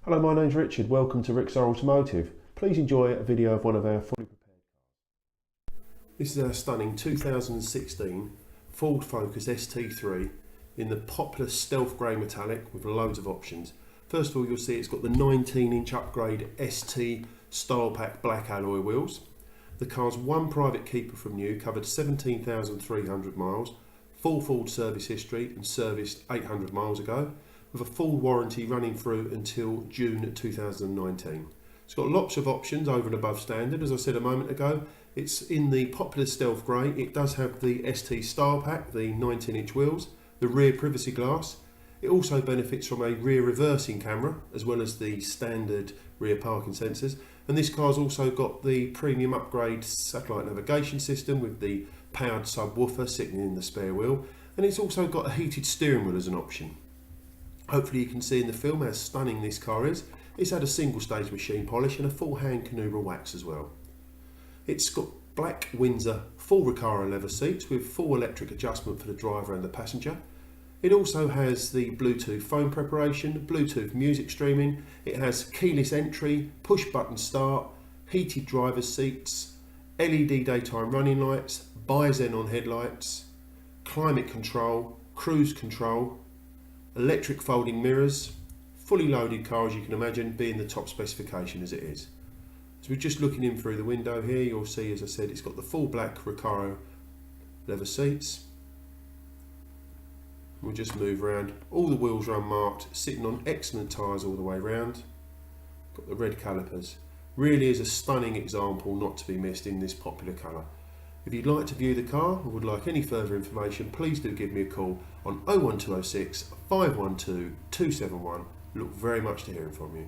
Hello, my name's Richard. Welcome to Recaro Automotive. Please enjoy a video of one of our fully prepared cars. This is our stunning 2016 Ford Focus ST-3 in the popular stealth grey metallic with loads of options. First of all, you'll see it's got the 19-inch upgrade ST Style Pack black alloy wheels. The car's one private keeper from new, covered 17,300 miles, full Ford service history and serviced 800 miles ago, with a full warranty running through until June 2019. It's got lots of options over and above standard. As I said a moment ago, it's in the popular stealth grey. It does have the ST Style Pack, the 19-inch wheels, the rear privacy glass. It also benefits from a rear reversing camera as well as the standard rear parking sensors, and this car's also got the premium upgrade satellite navigation system with the powered subwoofer sitting in the spare wheel, and it's also got a heated steering wheel as an option. Hopefully you can see in the film how stunning this car is. It's had a single stage machine polish and a full hand Canubra wax as well. It's got black Windsor full Recaro leather seats with full electric adjustment for the driver and the passenger. It also has the Bluetooth phone preparation, Bluetooth music streaming. It has keyless entry, push button start, heated driver's seats, LED daytime running lights, bi-Xenon headlights, climate control, cruise control, electric folding mirrors, fully loaded car as you can imagine, being the top specification as it is. So we're just looking in through the window here, you'll see, as I said, it's got the full black Recaro leather seats. We'll just move around. All the wheels are unmarked, sitting on excellent tyres all the way round. Got the red calipers. Really is a stunning example not to be missed in this popular colour. If you'd like to view the car or would like any further information, please do give me a call on 01206 512 271. Look very much to hearing from you.